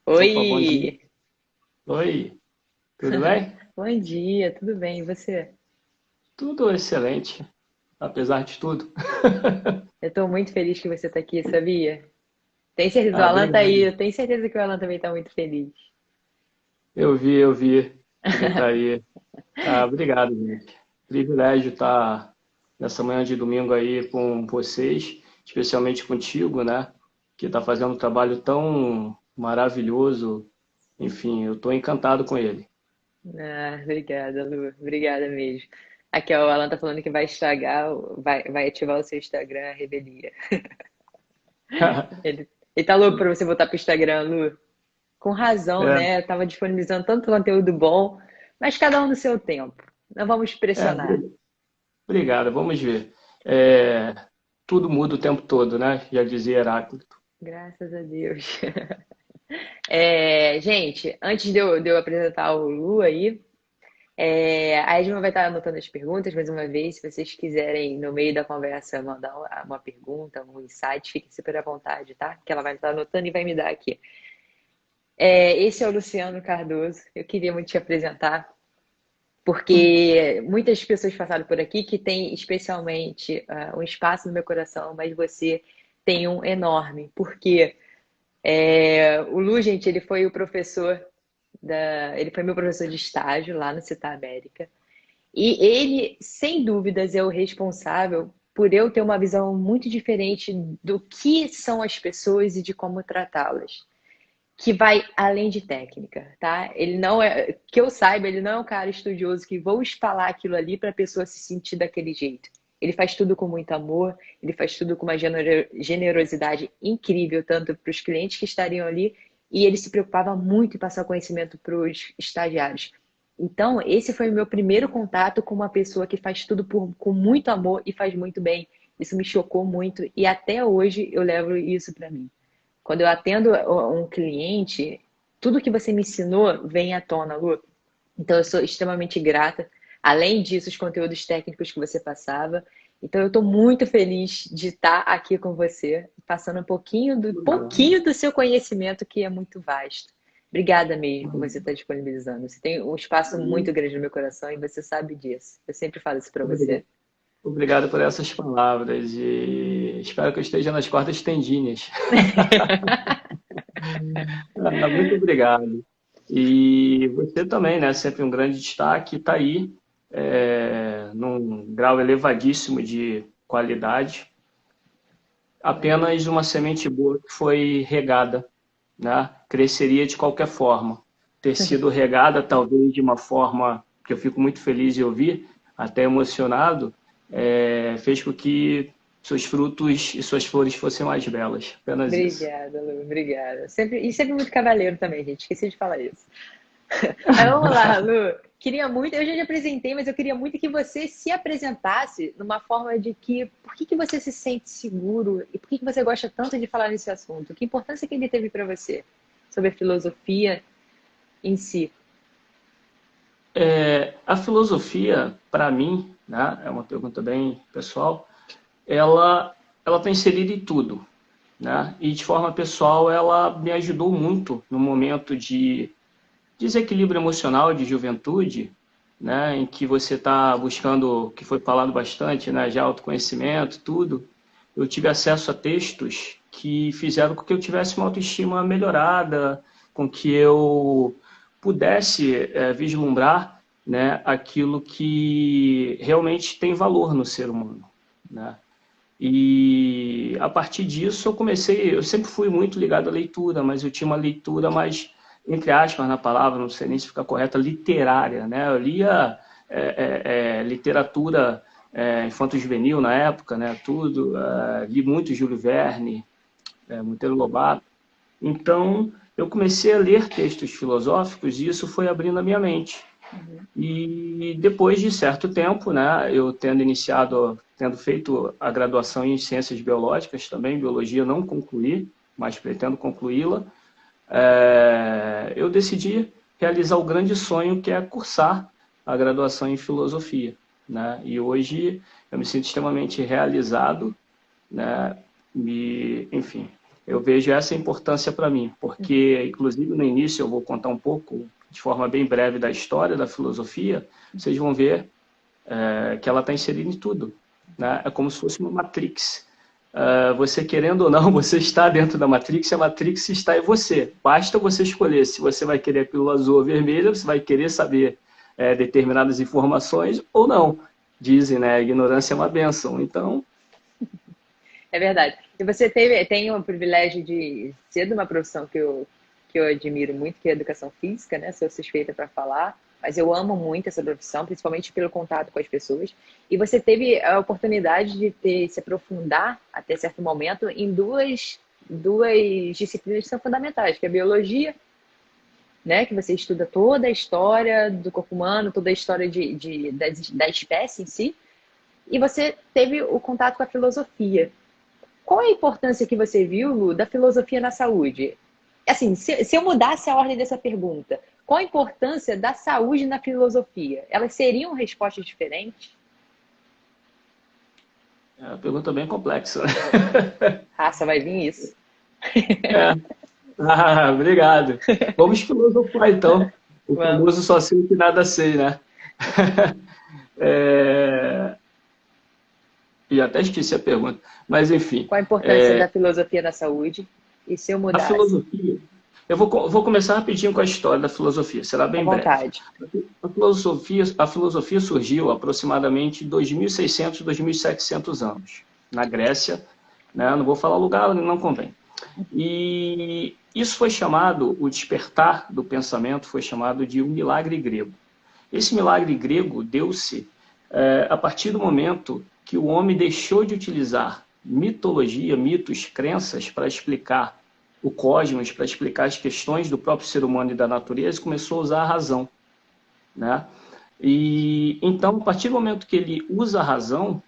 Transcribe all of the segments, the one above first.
Opa, bom dia. Oi! Oi, tudo bem? Bom dia, tudo bem? E você? Tudo excelente, apesar de tudo. Eu tô muito feliz que você tá aqui, sabia? Tem certeza, o Ah, Alan tá aí, obrigado. eu tenho certeza que o Alan também tá muito feliz. Eu vi. Ele tá aí. Ah, obrigado, gente. Privilégio estar nessa manhã de domingo aí com vocês, especialmente contigo, né? Que tá fazendo um trabalho tão maravilhoso. Enfim, eu tô encantado com ele. Ah, obrigada, Lu, obrigada mesmo. Aqui, ó, o Alan tá falando que vai estragar, vai ativar o seu Instagram, a revelia. Ele tá louco pra você voltar pro Instagram, Lu. Com razão, É, né? Eu tava disponibilizando tanto conteúdo bom, mas cada um no seu tempo. Não vamos é, pressionar. obrigado, vamos ver. É, tudo muda o tempo todo, né? Já dizia Heráclito. Graças a Deus. Gente, antes de eu apresentar o Lu aí, a Edma vai estar anotando as perguntas mais uma vez. Se vocês quiserem, no meio da conversa, mandar uma pergunta, um insight, fiquem super à vontade, tá? Que ela vai estar anotando e vai me dar aqui. Esse é o Luciano Cardoso. Eu queria muito te apresentar, porque muitas pessoas passaram por aqui que têm especialmente um espaço no meu coração, mas você tem um enorme. Porque o Lu, gente, ele foi o professor ele foi meu professor de estágio lá no Citar América. E ele, sem dúvidas, é o responsável por eu ter uma visão muito diferente do que são as pessoas e de como tratá-las, que vai além de técnica, tá? Ele não é, que eu saiba, ele não é um cara estudioso que vou falar aquilo ali para a pessoa se sentir daquele jeito. Ele faz tudo com muito amor, ele faz tudo com uma generosidade incrível, tanto para os clientes que estariam ali, e ele se preocupava muito em passar conhecimento para os estagiários. Então, esse foi o meu primeiro contato com uma pessoa que faz tudo com muito amor e faz muito bem. Isso me chocou muito e até hoje eu levo isso para mim. Quando eu atendo um cliente, tudo que você me ensinou vem à tona, Lu. Então eu sou extremamente grata. Além disso, os conteúdos técnicos que você passava. Então eu estou muito feliz de estar aqui com você, passando pouquinho do seu conhecimento, que é muito vasto. Obrigada mesmo por você estar disponibilizando. Você tem um espaço muito grande no meu coração e você sabe disso. Eu sempre falo isso para você. Obrigado. Obrigado por essas palavras e espero que eu esteja nas cordas tendinhas. Ah, muito obrigado. E você também, né? Sempre um grande destaque, está aí, num grau elevadíssimo de qualidade. Apenas uma semente boa que foi regada, né? Cresceria de qualquer forma. Ter sido regada, talvez de uma forma que eu fico muito feliz de ouvir, até emocionado, fez com que seus frutos e suas flores fossem mais belas. Apenas isso. Obrigada, Lu, obrigada. E sempre muito cavaleiro também, gente. Esqueci de falar isso. Mas vamos lá, Lu. Queria muito, eu já te apresentei, mas eu queria muito que você se apresentasse numa forma de que, por que que você se sente seguro e por que que você gosta tanto de falar nesse assunto? Que importância que ele teve para você sobre a filosofia em si? A filosofia, para mim, né, é uma pergunta bem pessoal, ela está inserida em tudo, né? E de forma pessoal, ela me ajudou muito no momento de desequilíbrio emocional de juventude, né, em que você está buscando, que foi falado bastante, né, de autoconhecimento, tudo. Eu tive acesso a textos que fizeram com que eu tivesse uma autoestima melhorada, com que eu pudesse vislumbrar, né, aquilo que realmente tem valor no ser humano, né? E a partir disso eu sempre fui muito ligado à leitura, mas eu tinha uma leitura mais, entre aspas na palavra, não sei nem se fica correta, literária, né? Eu lia literatura infanto-juvenil na época, né? Tudo, li muito Júlio Verne, Monteiro Lobato. Então, eu comecei a ler textos filosóficos e isso foi abrindo a minha mente. Uhum. E depois de certo tempo, né, eu tendo feito a graduação em ciências biológicas também, biologia não concluí, mas pretendo concluí-la, eu decidi realizar o grande sonho que é cursar a graduação em filosofia, né? E hoje eu me sinto extremamente realizado, né? Enfim. Eu vejo essa importância para mim, porque, inclusive, no início eu vou contar um pouco, de forma bem breve, da história da filosofia. Vocês vão ver que ela está inserida em tudo, né? É como se fosse uma Matrix. Você querendo ou não, você está dentro da Matrix, e a Matrix está em você. Basta você escolher se você vai querer a pílula azul ou vermelha, você vai querer saber determinadas informações ou não. Dizem, né? A ignorância é uma bênção. Então, É verdade. E você tem o privilégio de ser de uma profissão que eu admiro muito, que é a educação física, né? Sou suspeita para falar, mas eu amo muito essa profissão, principalmente pelo contato com as pessoas. E você teve a oportunidade de se aprofundar, até certo momento, em duas disciplinas que são fundamentais, que é a biologia, né? Que você estuda toda a história do corpo humano, toda a história da espécie em si, e você teve o contato com a filosofia. Qual é a importância que você viu, Lu, da filosofia na saúde? Assim, se eu mudasse a ordem dessa pergunta, qual a importância da saúde na filosofia? Elas seriam respostas diferentes? é uma pergunta bem complexa. Ah, só vai vir isso. É. Obrigado. Vamos filosofar, então. O Vamos. famoso só sei que nada sei, né? É, E até esqueci a pergunta. Mas, enfim, Qual a importância da filosofia na saúde? E se eu a mudasse? filosofia... Eu vou começar rapidinho com a história da filosofia, será À bem breve. vontade. A filosofia surgiu aproximadamente 2.600, 2.700 anos, na Grécia, né? Não vou falar lugar, não convém. E isso foi chamado, o despertar do pensamento foi chamado de um milagre grego. Esse milagre grego deu-se a partir do momento que o homem deixou de utilizar mitologia, mitos, crenças para explicar o cosmos, para explicar as questões do próprio ser humano e da natureza, e começou a usar a razão, né? E então, a partir do momento que ele usa a razão,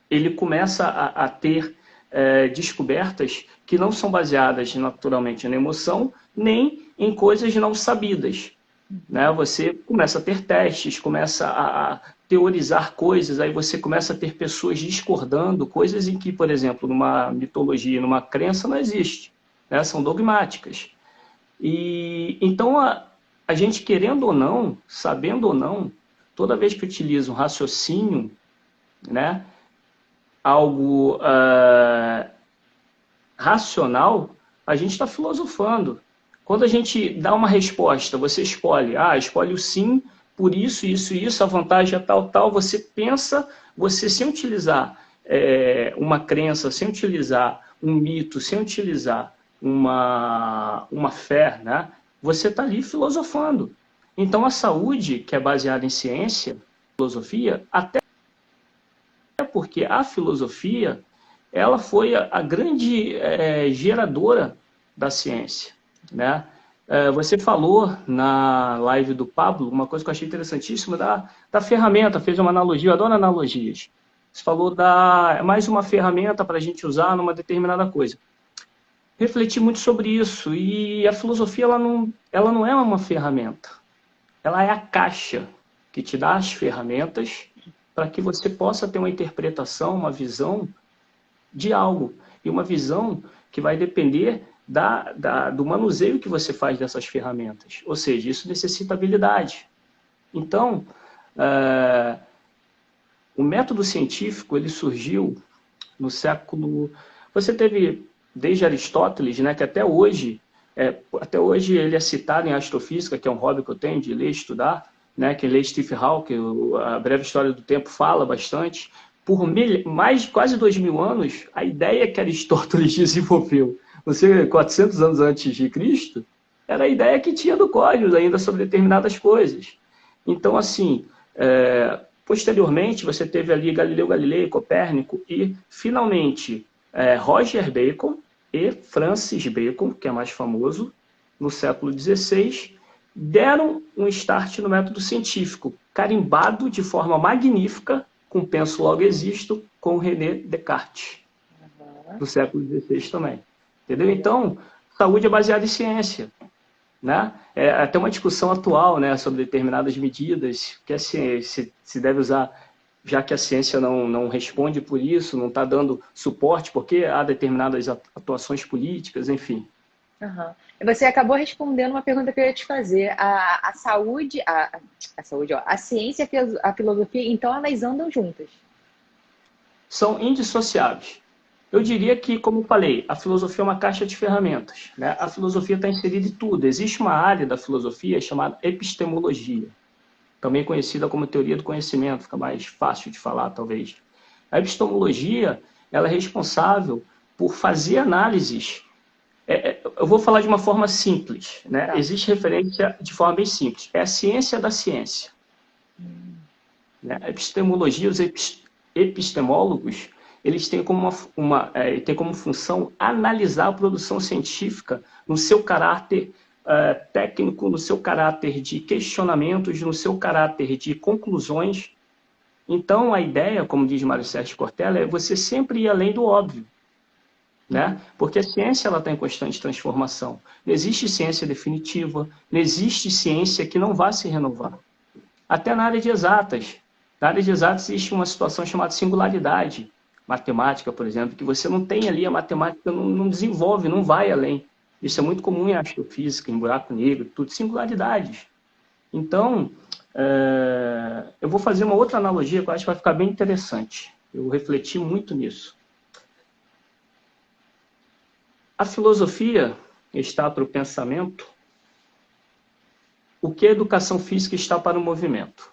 ele começa a ter descobertas que não são baseadas naturalmente na emoção, nem em coisas não sabidas, né? Você começa a ter testes, começa a teorizar coisas, aí você começa a ter pessoas discordando, coisas em que, por exemplo, numa mitologia, numa crença, não existe, né? São dogmáticas. E então a gente, querendo ou não, sabendo ou não, toda vez que utiliza um raciocínio, né, algo racional, a gente está filosofando. Quando a gente dá uma resposta, você escolhe o sim, por isso, isso, isso, a vantagem é tal, tal, você pensa, você sem utilizar uma crença, sem utilizar um mito, sem utilizar uma fé, né? Você está ali filosofando. Então a saúde, que é baseada em ciência, filosofia, até porque a filosofia ela foi a grande geradora da ciência, né? Você falou na live do Pablo uma coisa que eu achei interessantíssima da ferramenta, fez uma analogia, eu adoro analogias. Você falou mais uma ferramenta para a gente usar numa determinada coisa. Refleti muito sobre isso e a filosofia ela não é uma ferramenta, ela é a caixa que te dá as ferramentas para que você possa ter uma interpretação, uma visão de algo. E uma visão que vai depender do manuseio que você faz dessas ferramentas. Ou seja, isso necessita habilidade. Então, o método científico ele surgiu no século... Você teve, desde Aristóteles, né, que até hoje ele é citado em astrofísica, que é um hobby que eu tenho de ler e estudar, né, que lê Stephen Hawking, a Breve História do Tempo fala bastante. Por mais de quase 2.000 anos, a ideia que Aristóteles desenvolveu, 400 anos antes de Cristo, era a ideia que tinha do cosmos ainda sobre determinadas coisas. Então, assim, posteriormente, você teve ali Galileu Galilei, Copérnico e, finalmente, Roger Bacon e Francis Bacon, que é mais famoso, no século XVI, deram um start no método científico, carimbado de forma magnífica, com Penso Logo Existo, com René Descartes, do século XVI também. Entendeu? Então, saúde é baseada em ciência, né? É até uma discussão atual, né, sobre determinadas medidas, que assim, se deve usar já que a ciência não responde por isso, não está dando suporte, porque há determinadas atuações políticas, enfim. Aham. Você acabou respondendo uma pergunta que eu ia te fazer. A saúde, a saúde, ó, a ciência e a filosofia, então elas andam juntas. São indissociáveis. Eu diria que, como eu falei, a filosofia é uma caixa de ferramentas, né? A filosofia está inserida em tudo. Existe uma área da filosofia chamada epistemologia, também conhecida como teoria do conhecimento, fica mais fácil de falar, talvez. A epistemologia, ela é responsável por fazer análises. Eu vou falar de uma forma simples, né? Tá. Existe referência de forma bem simples. É a ciência da ciência, né? A epistemologia, os epistemólogos, eles têm como, têm como função analisar a produção científica no seu caráter técnico, no seu caráter de questionamentos, no seu caráter de conclusões. Então, a ideia, como diz Mário Sérgio Cortella, é você sempre ir além do óbvio, né? Porque a ciência está em constante transformação. Não existe ciência definitiva, não existe ciência que não vá se renovar. Até na área de exatas. Na área de exatas existe uma situação chamada singularidade matemática, por exemplo, que você não tem ali, a matemática não desenvolve, não vai além. Isso é muito comum em astrofísica, em buraco negro, tudo singularidades. Então, eu vou fazer uma outra analogia que eu acho que vai ficar bem interessante. Eu refleti muito nisso. A filosofia está para o pensamento o que a educação física está para o movimento.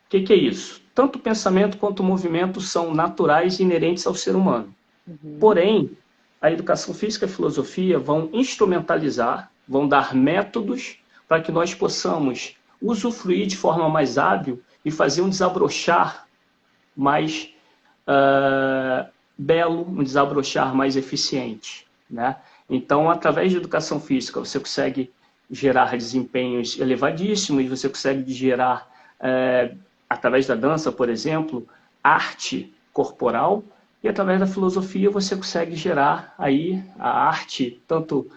O que é isso? Tanto o pensamento quanto o movimento são naturais e inerentes ao ser humano. Porém, a educação física e a filosofia vão instrumentalizar, vão dar métodos para que nós possamos usufruir de forma mais hábil e fazer um desabrochar mais belo, um desabrochar mais eficiente, né? Então, através da educação física, você consegue gerar desempenhos elevadíssimos, você consegue gerar, através da dança, por exemplo, arte corporal, e através da filosofia você consegue gerar aí a arte, tanto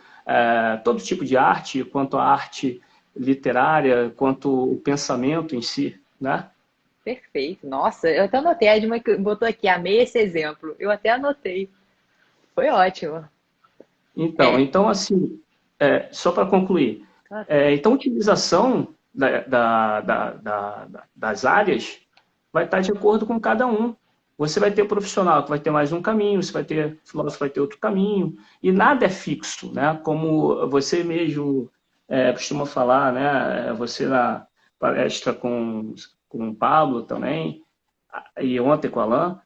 todo tipo de arte, quanto a arte literária, quanto o pensamento em si, né? Perfeito. Nossa, eu até anotei. A Edma botou aqui, amei esse exemplo. Eu até anotei. Foi ótimo. É, Então assim, só para concluir, claro. então a utilização das áreas vai estar de acordo com cada um. Você vai ter profissional que vai ter mais um caminho, você vai ter filósofo que vai ter outro caminho, e nada é fixo, né? Como você mesmo costuma falar, né? Você na palestra com o Pablo também, e ontem com o Alain,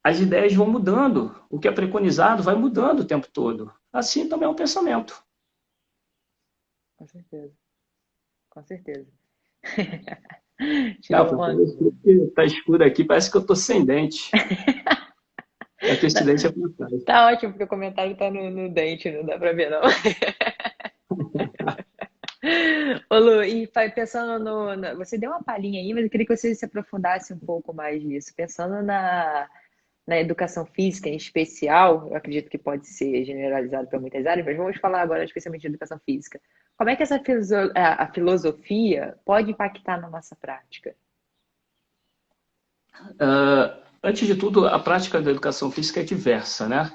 as ideias vão mudando, o que é preconizado vai mudando o tempo todo. Assim também é o pensamento. Com certeza. Com certeza. Ah, Tirou porque uma. está escuro aqui, parece que eu estou sem dente. É que esse dente é fantástico. Tá ótimo, porque o comentário tá no dente, não dá pra ver, não. Ô Lu, e pensando você deu uma palhinha aí, mas eu queria que você se aprofundasse um pouco mais nisso. Pensando na educação física em especial, eu acredito que pode ser generalizado para muitas áreas, mas vamos falar agora especialmente de educação física. Como é que essa a filosofia pode impactar na nossa prática? Antes de tudo, a prática da educação física é diversa, né?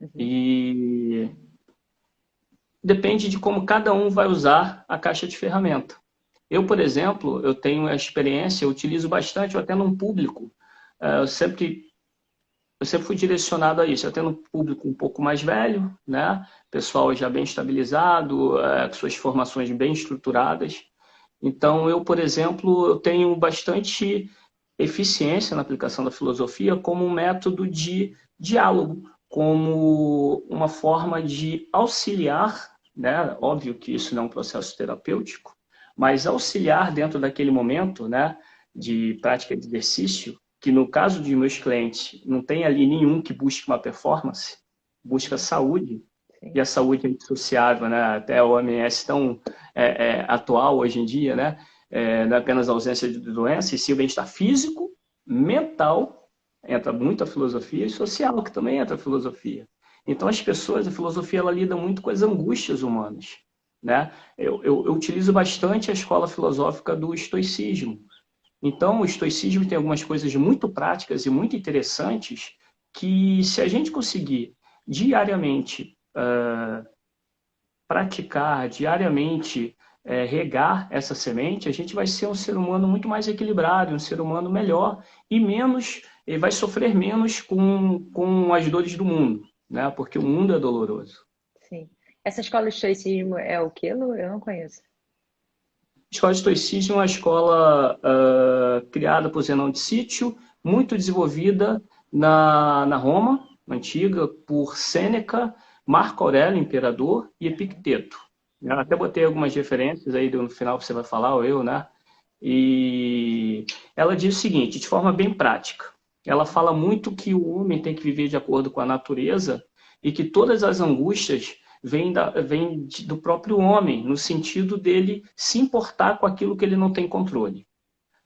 Uhum. E depende de como cada um vai usar a caixa de ferramenta. Eu, por exemplo, eu tenho a experiência, eu utilizo bastante, eu até num público. Eu sempre fui direcionado a isso, até no público um pouco mais velho, né? Pessoal já bem estabilizado, com suas formações bem estruturadas. Então, eu, por exemplo, eu tenho bastante eficiência na aplicação da filosofia como um método de diálogo, como uma forma de auxiliar, né? Óbvio que isso não é um processo terapêutico, mas auxiliar dentro daquele momento, né, de prática de exercício, que no caso de meus clientes não tem ali nenhum que busque uma performance, busca saúde, Sim. e a saúde é indissociável, né? Até o OMS tão atual hoje em dia, né? Não é apenas a ausência de doença, e sim o bem-estar físico, mental, entra muito a filosofia, e social, que também entra a filosofia. Então as pessoas, a filosofia, ela lida muito com as angústias humanas, né? Eu utilizo bastante a escola filosófica do estoicismo, Então, o estoicismo tem algumas coisas muito práticas e muito interessantes que, se a gente conseguir diariamente praticar, diariamente regar essa semente, a gente vai ser um ser humano muito mais equilibrado, um ser humano melhor e menos, e vai sofrer menos com as dores do mundo, né? Porque o mundo é doloroso. Sim. Essa escola de estoicismo é o quê, Lu? Eu não conheço. A escola de estoicismo é uma escola criada por Zenão de Sítio, muito desenvolvida na Roma antiga, por Sêneca, Marco Aurélio, imperador, e Epicteto. Eu até botei algumas referências aí no final você vai falar, ou eu, né? E ela diz o seguinte, de forma bem prática, ela fala muito que o homem tem que viver de acordo com a natureza e que todas as angústias vêm do próprio homem, no sentido dele se importar com aquilo que ele não tem controle.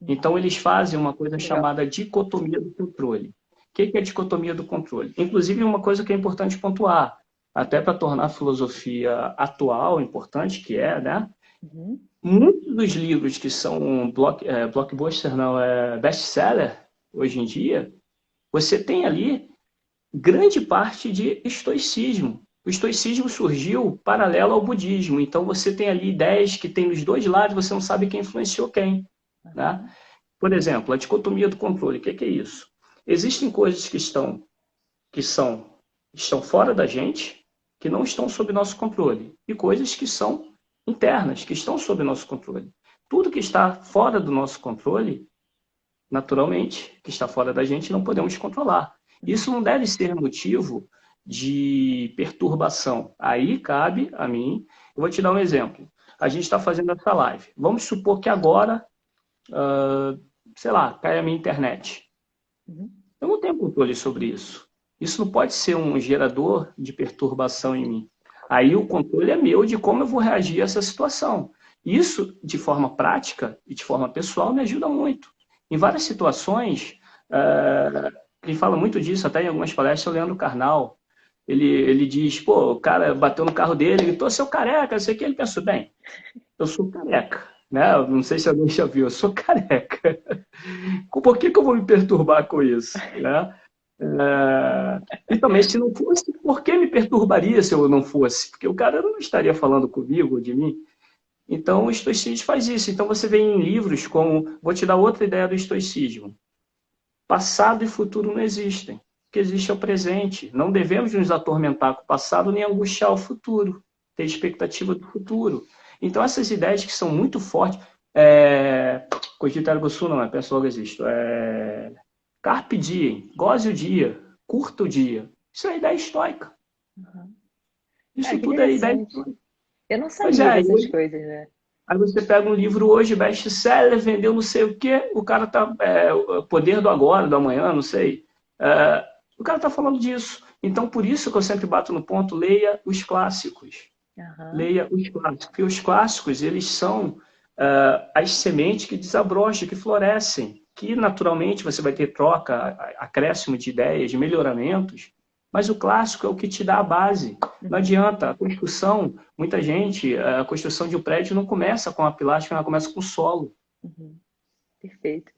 Então, eles fazem uma coisa Legal. chamada dicotomia do controle. O que é a dicotomia do controle? Inclusive, uma coisa que é importante pontuar, até para tornar a filosofia atual importante, que é, né? Uhum. Muitos dos livros que são blockbuster, não, best-seller, hoje em dia, você tem ali grande parte de estoicismo. O estoicismo surgiu paralelo ao budismo, então você tem ali ideias que tem nos dois lados, você não sabe quem influenciou quem, né? Uhum. Por exemplo, a dicotomia do controle, o que é isso? Existem coisas que estão fora da gente, que não estão sob nosso controle, e coisas que são internas, que estão sob nosso controle. Tudo que está fora do nosso controle, naturalmente, que está fora da gente, não podemos controlar. Isso não deve ser motivo de perturbação. Aí cabe a mim, eu vou te dar um exemplo. A gente está fazendo essa live. Vamos supor que agora, sei lá, cai a minha internet. Uhum. Eu não tenho controle sobre isso. Isso não pode ser um gerador de perturbação em mim. Aí o controle é meu de como eu vou reagir a essa situação. Isso, de forma prática e de forma pessoal, me ajuda muito. Em várias situações, ele fala muito disso, até em algumas palestras, o Leandro Carnal, ele diz, pô, o cara bateu no carro dele, gritou, seu careca, não sei o que, ele pensou, bem, eu sou careca, né? Eu não sei se alguém já viu, eu sou careca. Por que eu vou me perturbar com isso, né? E também, se não fosse, por que me perturbaria se eu não fosse? Porque o cara não estaria falando comigo, de mim. Então, o estoicismo faz isso. Então, você vê em livros como. Vou te dar outra ideia do estoicismo. Passado e futuro não existem. O que existe é o presente. Não devemos nos atormentar com o passado nem angustiar o futuro. Ter expectativa do futuro. Então, essas ideias que são muito fortes. Cogito ergo sum não é, penso logo existo. Carpe diem, goze o dia, curta o dia. Isso é ideia estoica. Uhum. Cara, Isso que tudo é ideia interessante. estoica. Eu não Pois sabia é, dessas coisas, né? aí você pega um livro hoje, best-seller, vendeu não sei o quê, o cara tá. O poder do agora, do amanhã, não sei. É, o cara tá falando disso. Então, por isso que eu sempre bato no ponto, leia os clássicos. Aham. Leia os clássicos. Porque os clássicos, eles são as sementes que desabrocham, que florescem, que naturalmente você vai ter troca, acréscimo de ideias, de melhoramentos, mas o clássico é o que te dá a base. Não Uhum. adianta, a construção, muita gente, a construção de um prédio não começa com a pilástica, ela começa com o solo. Uhum. Perfeito.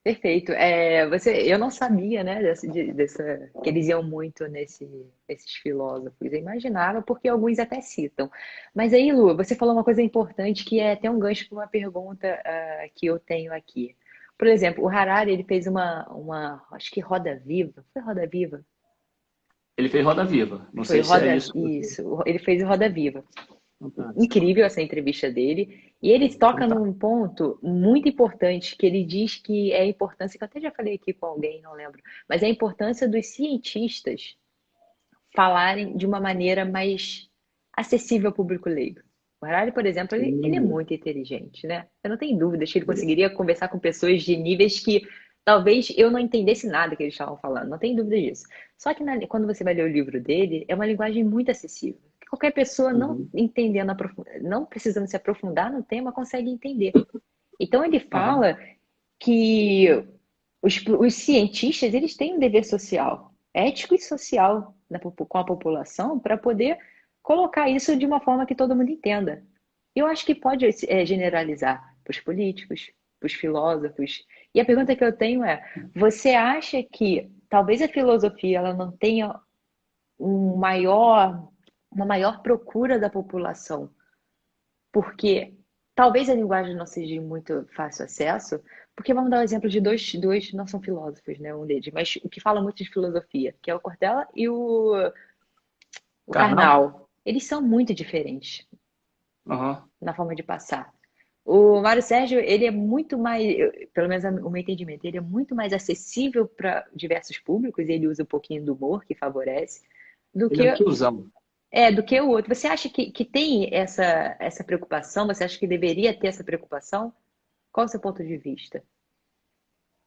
Perfeito. Eu não sabia, né, que eles iam muito nesses filósofos. Eu imaginava, porque alguns até citam. Mas aí, Lu, você falou uma coisa importante que é até um gancho para uma pergunta que eu tenho aqui. Por exemplo, o Harari, ele fez acho que Roda Viva. Foi Roda Viva? Ele fez Roda Viva. Não Foi sei se é Roda, isso que você. isso. Ele fez o Roda Viva. Fantástico. Incrível essa entrevista dele. E ele toca Fantástico. num ponto muito importante, que ele diz que é a importância, que eu até já falei aqui com alguém, não lembro, mas é a importância dos cientistas falarem de uma maneira mais acessível ao público leigo. O Harari, por exemplo, ele é muito inteligente, né? Eu não tenho dúvidas que ele conseguiria conversar com pessoas de níveis que talvez eu não entendesse nada que eles estavam falando, não tenho dúvida disso. Só que quando você vai ler o livro dele, é uma linguagem muito acessível. Que qualquer pessoa não Uhum. entendendo, não precisando se aprofundar no tema, consegue entender. Então ele Aham. fala que os cientistas eles têm um dever social, ético e social com a população para poder colocar isso de uma forma que todo mundo entenda. Eu acho que pode generalizar para os políticos. os filósofos. E a pergunta que eu tenho é: você acha que talvez a filosofia ela não tenha um maior, uma maior procura da população, porque talvez a linguagem não seja de muito fácil acesso? Porque vamos dar o exemplo de dois não são filósofos, né, um deles, mas o que fala muito de filosofia, que é o Cortella e o Carnal? Karnal. Eles são muito diferentes Aham. na forma de passar. O Mário Sérgio, ele é muito mais, pelo menos o meu entendimento, ele é muito mais acessível para diversos públicos, ele usa um pouquinho do humor, que favorece, do Ele é o que tiozão. do que o outro. Você acha que tem essa preocupação? Você acha que deveria ter essa preocupação? Qual o seu ponto de vista?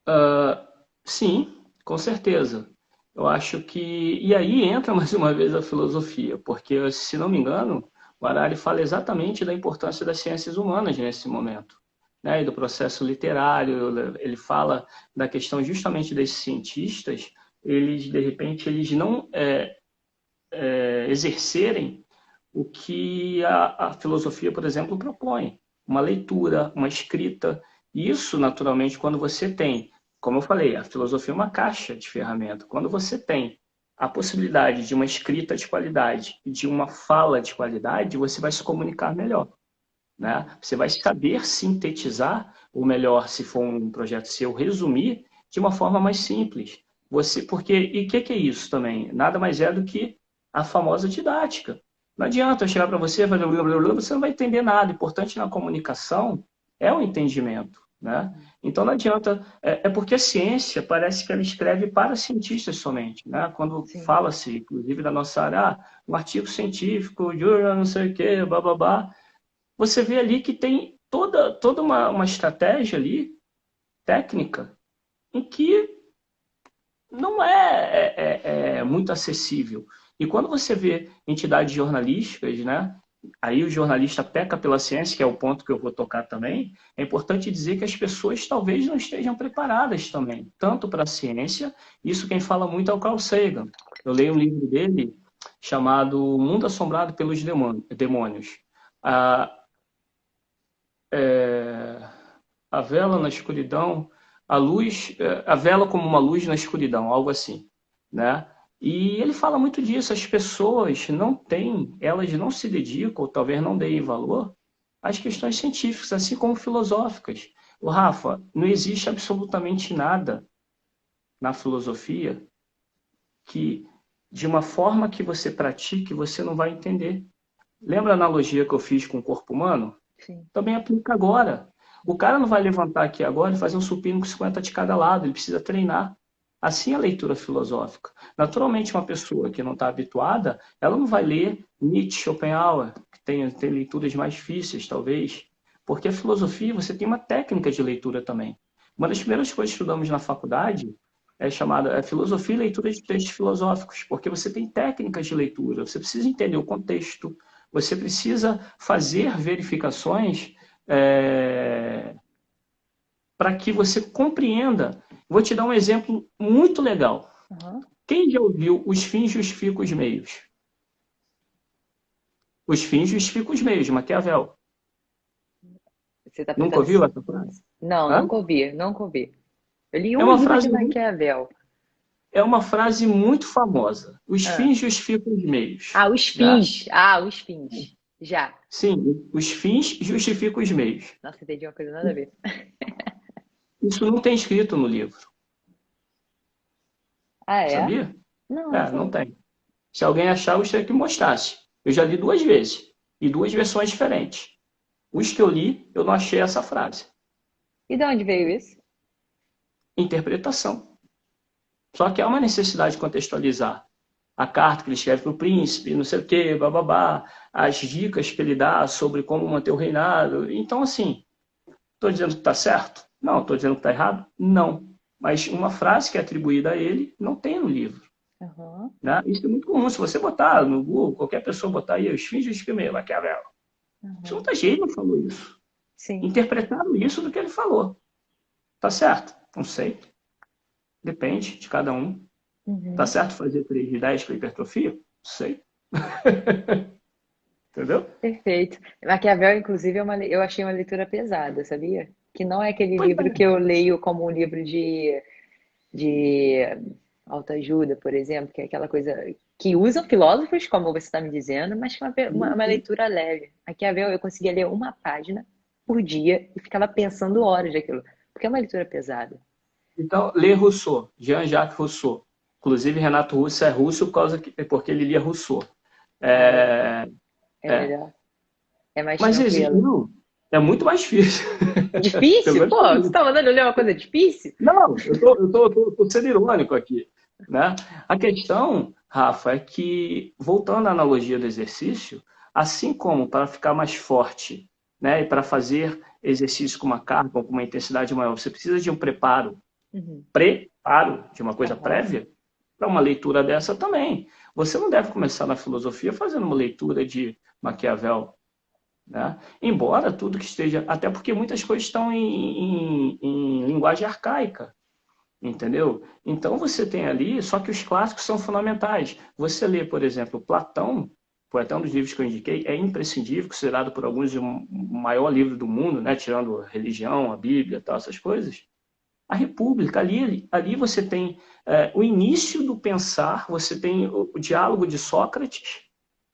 Ah, sim, com certeza. Eu acho que. E aí entra mais uma vez a filosofia, porque, se não me engano, o Harari fala exatamente da importância das ciências humanas nesse momento, né? E do processo literário. Ele fala da questão justamente desses cientistas, eles, de repente, eles não exercerem o que a filosofia, por exemplo, propõe. Uma leitura, uma escrita. Isso, naturalmente, quando você tem, como eu falei, a filosofia é uma caixa de ferramentas. Quando você tem a possibilidade de uma escrita de qualidade e de uma fala de qualidade, você vai se comunicar melhor, né? Você vai saber sintetizar, ou melhor, se for um projeto seu, resumir de uma forma mais simples. Porque, e o que é isso também? Nada mais é do que a famosa didática. Não adianta eu chegar para você e fazer blá, blá, blá, você não vai entender nada. O importante na comunicação é o entendimento, né? Então não adianta, é porque a ciência parece que ela escreve para cientistas somente, né? Quando Sim. fala-se, inclusive da nossa área, um artigo científico, journal, não sei o quê, blá, blá, blá, você vê ali que tem toda uma estratégia ali, técnica, em que não é muito acessível. E quando você vê entidades jornalísticas, né? Aí o jornalista peca pela ciência, que é o ponto que eu vou tocar também. É importante dizer que as pessoas talvez não estejam preparadas também, tanto para a ciência. Isso quem fala muito é o Carl Sagan. Eu leio um livro dele chamado O Mundo Assombrado pelos Demônios. Ah, a vela na escuridão, a luz, a vela como uma luz na escuridão, algo assim, né? E ele fala muito disso, as pessoas não têm, elas não se dedicam, ou talvez não deem valor às questões científicas, assim como filosóficas. O Rafa, não existe absolutamente nada na filosofia que, de uma forma que você pratique, você não vai entender. Lembra a analogia que eu fiz com o corpo humano? Sim. Também aplica agora. O cara não vai levantar aqui agora e fazer um supino com 50 de cada lado, ele precisa treinar. Assim é a leitura filosófica. Naturalmente, uma pessoa que não está habituada, ela não vai ler Nietzsche, Schopenhauer, que tem leituras mais difíceis, talvez, porque a filosofia, você tem uma técnica de leitura também. Uma das primeiras coisas que estudamos na faculdade é chamada filosofia e leitura de textos filosóficos, porque você tem técnicas de leitura, você precisa entender o contexto, você precisa fazer verificações para que você compreenda. Vou te dar um exemplo muito legal. Uhum. Quem já ouviu os fins justificam os meios? Os fins justificam os meios, de Maquiavel. Você está Nunca perguntando ouviu se... essa frase? Não, Hã? nunca ouvi, nunca ouvi. Eu li É um uma livro de frase, Maquiavel. é uma frase muito famosa. Os Ah. fins justificam os meios. Né? Os fins. Já. Sim, os fins justificam os meios. Nossa, entendi uma coisa nada a ver. Isso não tem escrito no livro, Ah, é? sabia? Não, não É, não sabia. tem. Se alguém achar, eu gostaria que mostrasse. Eu já li duas vezes, e duas versões diferentes. Os que eu li, eu não achei essa frase. E de onde veio isso? Interpretação. Só que há uma necessidade de contextualizar. A carta que ele escreve para o príncipe, não sei o quê, bababá, as dicas que ele dá sobre como manter o reinado. Então, assim, estou dizendo que está certo? Não. Estou dizendo que está errado? Não. Mas uma frase que é atribuída a ele não tem no livro. Uhum. Né? Isso é muito comum. Se você botar no Google, qualquer pessoa botar aí os fins de escrever Maquiavel. Uhum. Muita gente não falou isso. Sim. Interpretaram isso do que ele falou. Tá certo? Não sei. Depende de cada um. Tá Uhum. certo fazer 3 de 10 para hipertrofia? Não sei. Entendeu? Perfeito. Maquiavel, inclusive, eu achei uma leitura pesada, sabia? Que não é aquele Pois livro que é. eu leio como um livro de autoajuda, por exemplo, que é aquela coisa que usam filósofos, como você está me dizendo, mas que é uma leitura leve. Maquiavel, eu conseguia ler uma página por dia e ficava pensando horas daquilo, porque é uma leitura pesada. Então, lê Rousseau, Jean-Jacques Rousseau. Inclusive, Renato Russo é russo porque ele lia Rousseau. Aí É, é é. melhor, é mais Mas existe, tranquilo. não, é muito mais difícil. Pelo Difícil? menos Pô, para você mim. tá mandando eu ler uma coisa difícil? Não, eu tô sendo irônico aqui, né? A questão, Rafa, é que, voltando à analogia do exercício, assim como para ficar mais forte, né, e para fazer exercício com uma carga ou com uma intensidade maior, você precisa de um Uhum. preparo de uma coisa Aham. prévia, para uma leitura dessa também. Você não deve começar na filosofia fazendo uma leitura de Maquiavel, né? Embora tudo que esteja. Até porque muitas coisas estão em linguagem arcaica, entendeu? Então você tem ali, só que os clássicos são fundamentais. Você lê, por exemplo, Platão, foi até um dos livros que eu indiquei, é imprescindível, considerado por alguns o maior livro do mundo, né? Tirando a religião, a Bíblia, tal, essas coisas. A República, ali você tem o início do pensar, você tem o diálogo de Sócrates,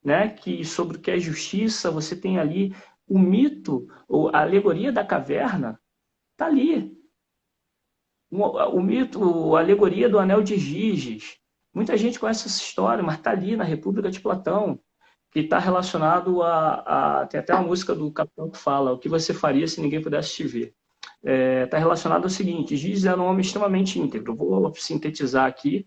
né, que sobre o que é justiça, você tem ali o mito, a alegoria da caverna, está ali. O mito, a alegoria do anel de Giges. Muita gente conhece essa história, mas está ali na República de Platão, que está relacionado tem até uma música do Capitão que fala: o que você faria se ninguém pudesse te ver? Está relacionado ao seguinte: Giges era um homem extremamente íntegro. Vou sintetizar aqui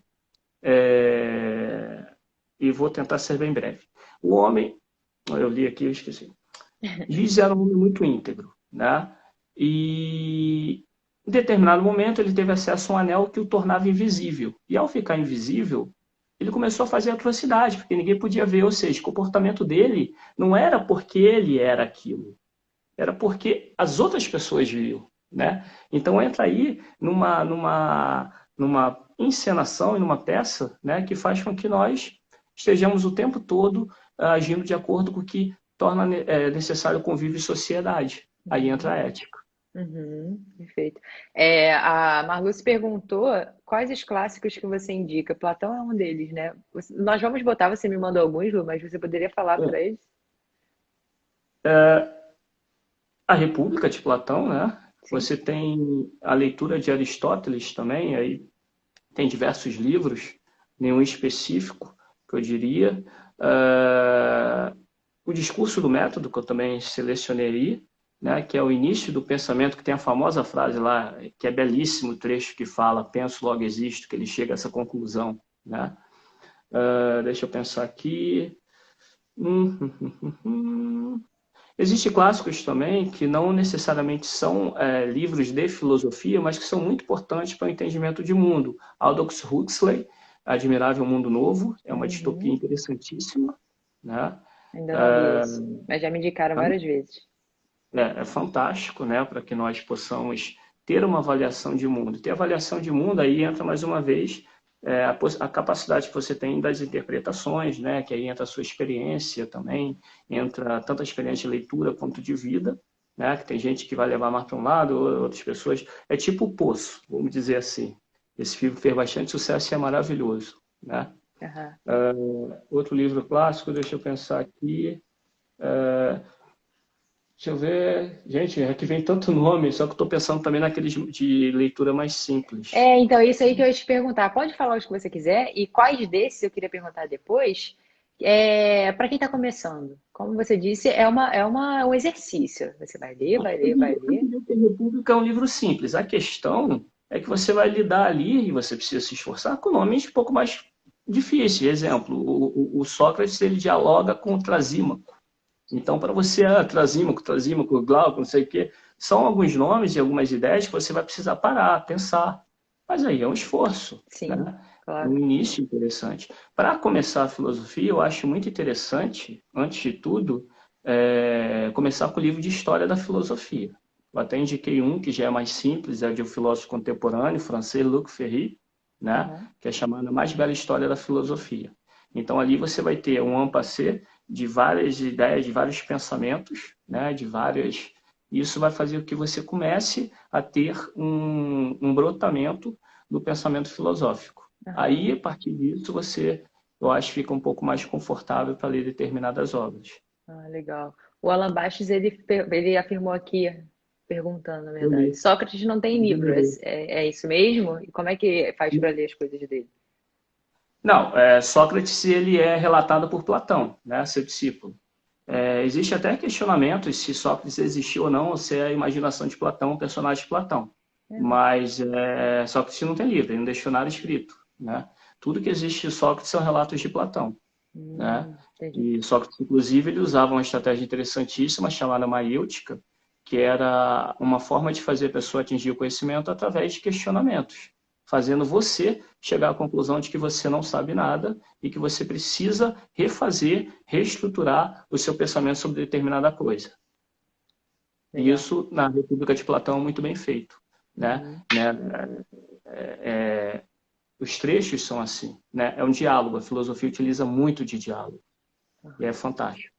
e vou tentar ser bem breve. O homem, eu li aqui, eu esqueci. Giges era um homem muito íntegro, né? E em determinado momento ele teve acesso a um anel que o tornava invisível. E ao ficar invisível, ele começou a fazer atrocidade, porque ninguém podia ver. Ou seja, o comportamento dele não era porque ele era aquilo, era porque as outras pessoas viam, né? Então entra aí numa encenação e numa peça, né, que faz com que nós estejamos o tempo todo agindo de acordo com o que torna necessário o convívio e sociedade. Aí entra a Uhum. ética. Uhum. Perfeito. A Marluce perguntou quais os clássicos que você indica. Platão é um deles, né? Nós vamos botar, você me mandou alguns, Lu, mas você poderia falar para eles? A República de Platão, né? Sim. Você tem a leitura de Aristóteles também, aí tem diversos livros, nenhum específico, que eu diria. O discurso do método, que eu também selecionei, né, que é o início do pensamento, que tem a famosa frase lá, que é belíssimo o trecho que fala, penso, logo existo, que ele chega a essa conclusão. Né? Deixa eu pensar aqui. Existem clássicos também que não necessariamente são livros de filosofia, mas que são muito importantes para o entendimento de mundo. Aldous Huxley, Admirável Mundo Novo, é uma distopia Uhum. interessantíssima, né? Ainda não li esse, mas já me indicaram várias vezes. É fantástico, né? Para que nós possamos ter uma avaliação de mundo. Ter avaliação de mundo, aí entra mais uma vez a capacidade que você tem das interpretações, né? Que aí entra a sua experiência também, entra tanto a experiência de leitura quanto de vida, né? Que tem gente que vai levar mais para um lado, outras pessoas. É tipo o Poço, vamos dizer assim. Esse filme fez bastante sucesso e é maravilhoso, né? Aham. Outro livro clássico, deixa eu pensar aqui. Deixa eu ver. Gente, aqui vem tanto nome, só que eu estou pensando também naqueles de leitura mais simples. Então, isso aí que eu ia te perguntar. Pode falar os que você quiser e quais desses eu queria perguntar depois. Para quem está começando, como você disse, um exercício. Você vai ler, vai ler, vai Eu ler. diria que a República é um livro simples. A questão é que você vai lidar ali, e você precisa se esforçar, com nomes um pouco mais difíceis. Exemplo, o Sócrates ele dialoga com o Trasímaco. Então, para você, Trasímaco, Glauco, não sei o quê, são alguns nomes e algumas ideias que você vai precisar parar, pensar. Mas aí é um esforço, Sim, né? É claro. um início interessante. Para começar a filosofia, eu acho muito interessante, antes de tudo, começar com o livro de História da Filosofia. Eu até indiquei um que já é mais simples, é de um filósofo contemporâneo, francês, Luc Ferry, né? Aham. Que é chamado A Mais Bela História da Filosofia. Então, ali você vai ter um ampasser de várias ideias, de vários pensamentos, né? De várias. Isso vai fazer com que você comece a ter um brotamento do pensamento filosófico. Aham. Aí, a partir disso, você, eu acho, fica um pouco mais confortável para ler determinadas obras. Ah, legal. O Alan Baches, ele afirmou aqui, perguntando, na Eu verdade, li, Sócrates não tem livro, é, adorei. é isso mesmo? E como é que faz para ler as coisas dele? Não, Sócrates ele é relatado por Platão, né, seu discípulo. Existe até questionamento se Sócrates existiu ou não, ou se é a imaginação de Platão, um personagem de Platão. É. Mas Sócrates não tem livro, ele não deixou nada escrito. Né? Tudo que existe de Sócrates são relatos de Platão. Né? Entendi. E Sócrates, inclusive, ele usava uma estratégia interessantíssima chamada maiêutica, que era uma forma de fazer a pessoa atingir o conhecimento através de questionamentos, fazendo você chegar à conclusão de que você não sabe nada e que você precisa refazer, reestruturar o seu pensamento sobre determinada coisa. E Legal. isso, na República de Platão, é muito bem feito. Né? Uhum. Os trechos são assim. Né? É um diálogo, a filosofia utiliza muito de diálogo. E é fantástico.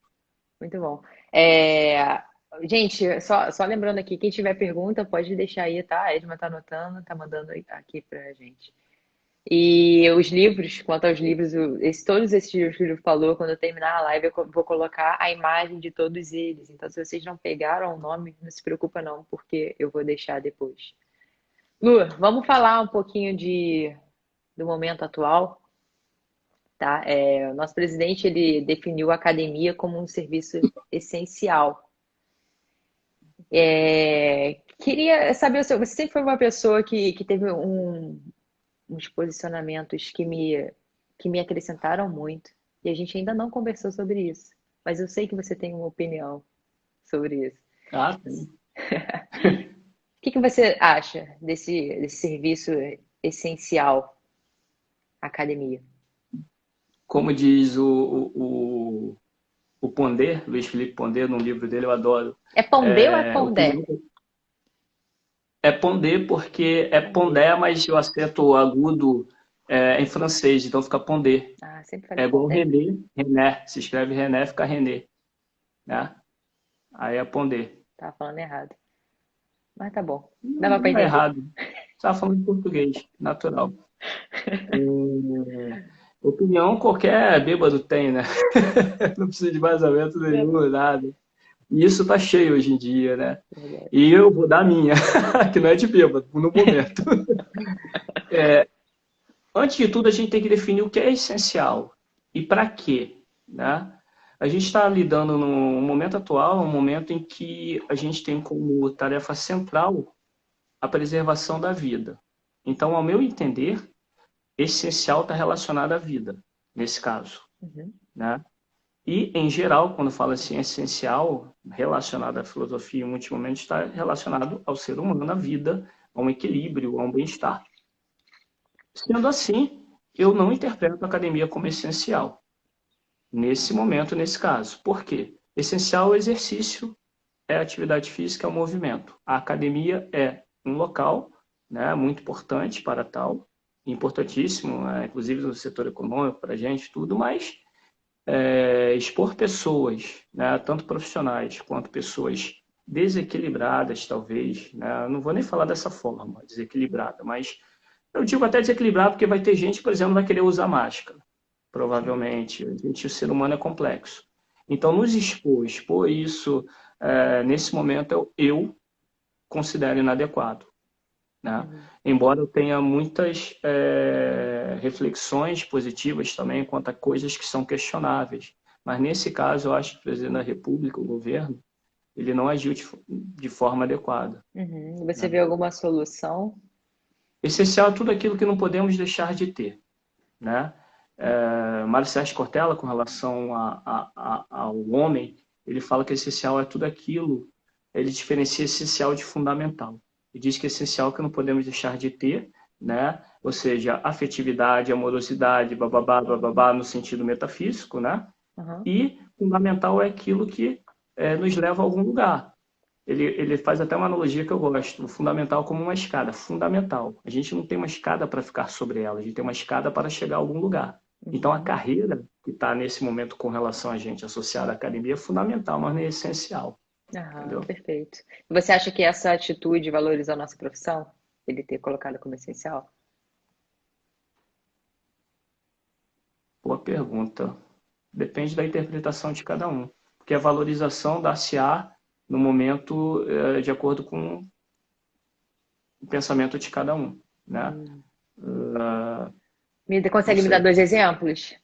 Muito bom. É, gente, só lembrando aqui, quem tiver pergunta, pode deixar aí, tá? A Edma tá anotando, tá mandando aqui pra gente. E os livros, quanto aos livros, todos esses livros que o Livro falou, quando eu terminar a live, vou colocar a imagem de todos eles. Então, se vocês não pegaram o nome, não se preocupa não, porque eu vou deixar depois. Lu, vamos falar um pouquinho do momento atual, tá? O nosso presidente, ele definiu a academia como um serviço essencial. Queria saber, você sempre foi uma pessoa que teve uns posicionamentos que me acrescentaram muito. E a gente ainda não conversou sobre isso. Mas eu sei que você tem uma opinião sobre isso. Ah, sim. O que você acha desse serviço essencial, academia? Como diz o Pondé, Luiz Felipe Pondé, num livro dele, eu adoro. É Pondé ou é Pondé? Opinião é Pondé porque é Pondé. Pondé, mas o acento agudo em francês, então fica Pondé. Ah, sempre falei É igual Pondé. René, René. Se escreve René, fica René. Né? Aí é Pondé. Tava falando errado. Mas tá bom. Dava pra Não é entender. errado. Você estava falando em português, natural. Opinião qualquer bêbado tem, né? Não precisa de vazamento nenhum, nada. E isso tá cheio hoje em dia, né? Verdade. E eu vou dar a minha, que não é de bêbado, no momento. Antes de tudo, a gente tem que definir o que é essencial e para quê, né? A gente está lidando no momento atual, um momento em que a gente tem como tarefa central a preservação da vida. Então, ao meu entender, essencial está relacionado à vida, nesse caso, Uhum. né? E, em geral, quando fala assim essencial, relacionado à filosofia, em muitos momentos está relacionado ao ser humano, à vida, a um equilíbrio, a um bem-estar. Sendo assim, eu não interpreto a academia como essencial, nesse momento, nesse caso. Por quê? Essencial é o exercício, é a atividade física, é o movimento. A academia é um local, né, muito importante para tal, importantíssimo, inclusive no setor econômico, para a gente, tudo, mas expor pessoas, né, tanto profissionais quanto pessoas desequilibradas, talvez, né, não vou nem falar dessa forma, desequilibrada, mas eu digo até desequilibrado porque vai ter gente, por exemplo, não vai querer usar máscara, Sim. provavelmente. O ser humano é complexo. Então, nos expor isso, nesse momento, eu considero inadequado. Né? Uhum. Embora eu tenha muitas reflexões positivas também quanto a coisas que são questionáveis. Mas nesse caso, eu acho que o presidente da República, o governo, ele não agiu de forma adequada. Uhum. Você Né? vê alguma solução? Essencial é tudo aquilo que não podemos deixar de ter. Né? Mário Sérgio Cortella, com relação ao homem, ele fala que essencial é tudo aquilo, ele diferencia essencial de fundamental. Ele diz que essencial é que não podemos deixar de ter, né? Ou seja, afetividade, amorosidade, bababá, bababá, no sentido metafísico, né? Uhum. E fundamental é aquilo que nos leva a algum lugar. Ele faz até uma analogia que eu gosto, o fundamental como uma escada, fundamental. A gente não tem uma escada para ficar sobre ela, a gente tem uma escada para chegar a algum lugar. Então a Uhum. carreira que está nesse momento com relação a gente associado à academia é fundamental, mas não é essencial, Aham, entendeu? perfeito. Você acha que essa atitude valoriza a nossa profissão? Ele ter colocado como essencial? Boa pergunta. Depende da interpretação de cada um, porque a valorização dar-se-á no momento de acordo com o pensamento de cada um, né? Hum. Não Consegue me dar sei. 2 exemplos?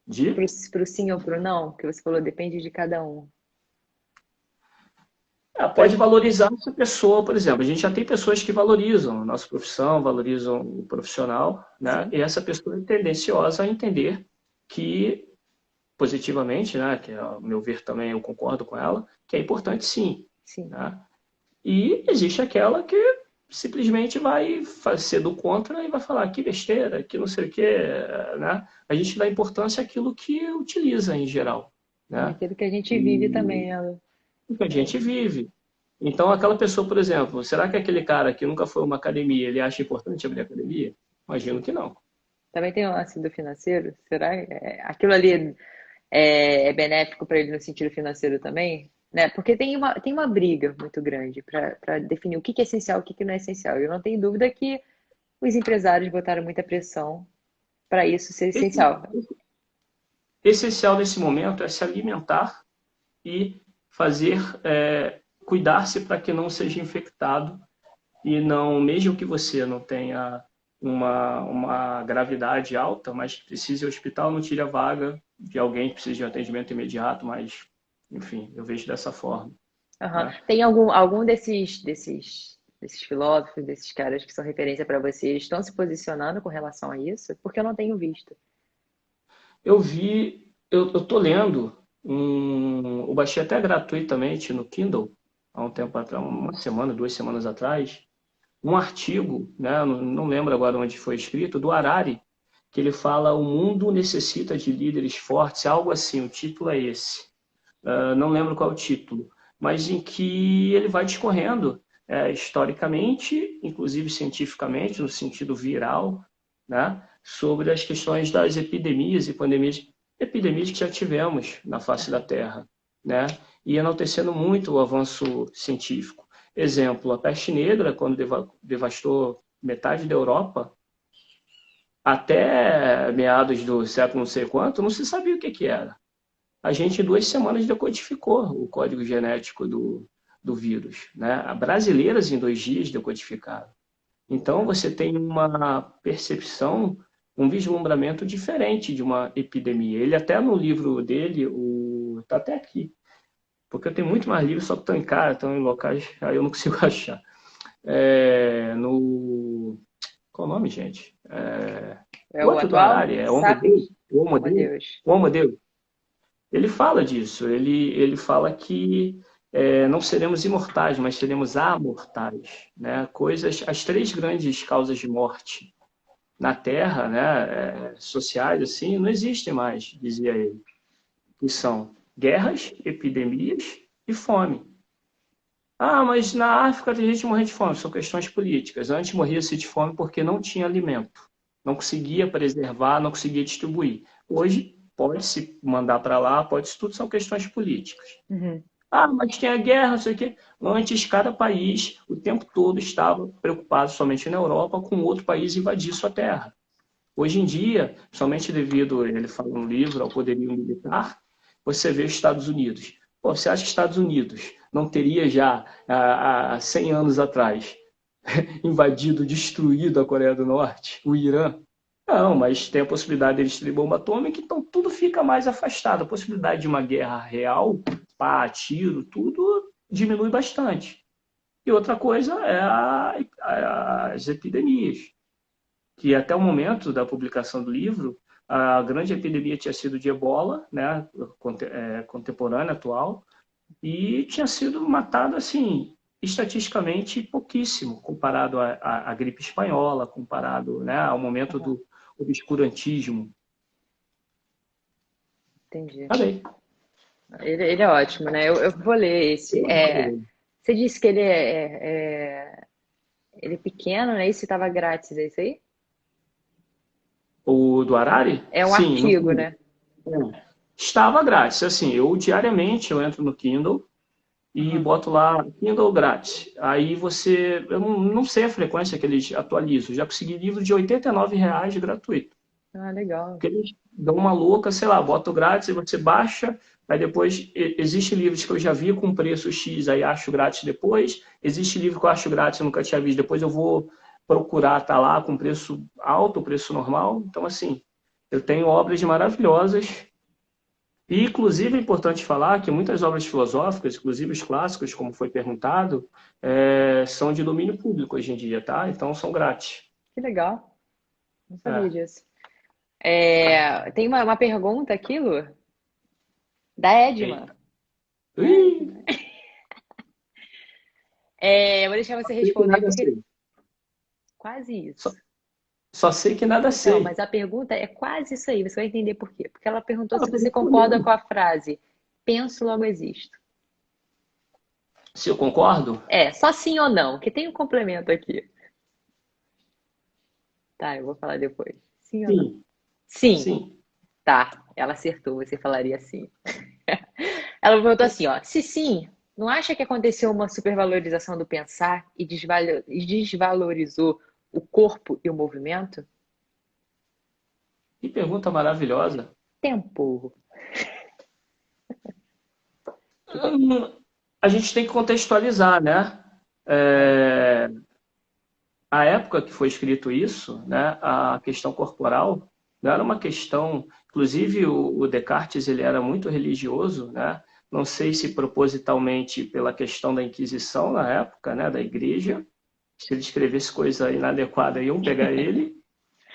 De? Pro sim ou pro não? Que você falou, depende de cada um. Pode valorizar essa pessoa, por exemplo. A gente já tem pessoas que valorizam a nossa profissão, valorizam o profissional, né? Sim, E essa pessoa é tendenciosa a entender que, positivamente, né? Que, ao meu ver, também eu concordo com ela, que é importante sim, sim. né? E existe aquela que simplesmente vai ser do contra e vai falar que besteira, que não sei o quê, né? A gente dá importância àquilo que utiliza em geral, né? Aquilo que a gente vive E também, né, Lu? o que a É. gente vive. Então, aquela pessoa, por exemplo, será que aquele cara que nunca foi a uma academia, ele acha importante abrir academia? Imagino Sim. que não. Também tem o lance do financeiro? Será? Aquilo ali é benéfico para ele no sentido financeiro também? Né? Porque tem uma briga muito grande para definir o que que é essencial e o que que não é essencial. Eu não tenho dúvida que os empresários botaram muita pressão para isso ser Esse- essencial. Essencial nesse momento é se alimentar e fazer, cuidar-se para que não seja infectado e não, mesmo que você não tenha uma gravidade alta, mas precise ir ao hospital, não tire a vaga de alguém que precise de um atendimento imediato, mas, enfim, eu vejo dessa forma, Aham. né? Tem algum desses filósofos, desses caras que são referência para vocês, estão se posicionando com relação a isso? Porque eu não tenho visto. Eu tô lendo eu baixei até gratuitamente no Kindle há um tempo atrás, uma semana, 2 semanas atrás, um artigo, né, não lembro agora onde foi escrito, do Harari, que ele fala o mundo necessita de líderes fortes, algo assim, o título é esse. Não lembro qual é o título, mas em que ele vai discorrendo historicamente, inclusive cientificamente, no sentido viral, né, sobre as questões das epidemias e pandemias, epidemias que já tivemos na face da Aham. Terra, né, e enaltecendo muito o avanço científico. Exemplo, a peste negra, quando devastou metade da Europa, até meados do século não sei quanto, não se sabia o que que era. A gente, em 2 semanas, decodificou o código genético do vírus, né? Brasileiras, em 2 dias, decodificaram. Então, Aham. você tem uma percepção, um vislumbramento diferente de uma epidemia. Ele até no livro dele, está até aqui, porque eu tenho muito mais livros, só que estão em casa, estão em locais, aí eu não consigo achar. Qual o nome, gente? É O o outro do atual? Harari, é Homo Deus? Sapiens? O Homo Oh, meu Deus? Deus. O Homo Deus. Ele fala disso, ele fala que não seremos imortais, mas seremos amortais, né? Coisas, as 3 grandes causas de morte na Terra, né, sociais, assim, não existem mais, dizia ele, que são guerras, epidemias e fome. Ah, mas na África tem gente morrendo de fome, são questões políticas. Antes morria-se de fome porque não tinha alimento, não conseguia preservar, não conseguia distribuir. Hoje pode-se mandar para lá, pode-se tudo, são questões políticas. Uhum. Ah, mas tem a guerra, não sei o quê. Antes, cada país, o tempo todo, estava preocupado, somente na Europa, com outro país invadir sua terra. Hoje em dia, somente devido, ele fala no livro, ao poderio militar, você vê os Estados Unidos. Pô, você acha que os Estados Unidos não teria já, há 100 anos atrás, invadido, destruído a Coreia do Norte, o Irã? Não, mas tem a possibilidade deles terem bomba atômica, então tudo fica mais afastado. A possibilidade de uma guerra real, pá, tiro, tudo diminui bastante. E outra coisa é as epidemias, que até o momento da publicação do livro, a grande epidemia tinha sido de ebola, né, contemporânea, atual, e tinha sido matado, assim, estatisticamente pouquíssimo, comparado à gripe espanhola, comparado, né, ao momento Aham. do obscurantismo. Entendi. Falei. Ele é ótimo, né? Eu vou ler esse. Eu adoro. Você disse que ele é pequeno, né? Isso estava grátis, é isso aí? O do Harari? É um Sim, no artigo, Kindle. né? É. Estava grátis. Assim, eu diariamente eu entro no Kindle e Uhum. boto lá Kindle grátis. Aí você, eu não sei a frequência que eles atualizam. Já consegui livro de R$ 89 gratuito. Ah, legal. Porque eles dão uma louca, sei lá, bota o grátis e você baixa, aí depois existe livros que eu já vi com preço X, aí acho grátis depois. Existe livro que eu acho grátis, eu nunca tinha visto, depois eu vou procurar, tá lá com preço alto, preço normal. Então, assim, eu tenho obras maravilhosas. E, inclusive, é importante falar que muitas obras filosóficas, inclusive os clássicos, como foi perguntado, são de domínio público hoje em dia, tá? Então, são grátis. Que legal. Não sabia É. disso. Tem uma pergunta aqui, Lu, da Edma. Eita. Da Ih, Edma. Eu vou deixar você sei que responder, nada porque sei. quase Só, isso. só sei que nada Então, sei. mas a pergunta é quase isso aí, você vai entender por quê. Porque ela perguntou Ah, se você perguntou concorda com mesmo. a frase penso, logo existo. Se eu concordo? Só sim ou não, que tem um complemento aqui. Tá, eu vou falar depois. Sim ou não? Sim, Sim, sim. tá. Ela acertou, você falaria sim. Ela perguntou assim, ó, se sim, não acha que aconteceu uma supervalorização do pensar e e desvalorizou o corpo e o movimento? Que pergunta maravilhosa. Tempo. Que tem? Hum, A gente tem que contextualizar, né? É. É, a época que foi escrito isso, né, a questão corporal, não era uma questão. Inclusive, o Descartes ele era muito religioso, né? Não sei se propositalmente pela questão da Inquisição na época, né, da igreja. Se ele escrevesse coisa inadequada, iam pegar ele.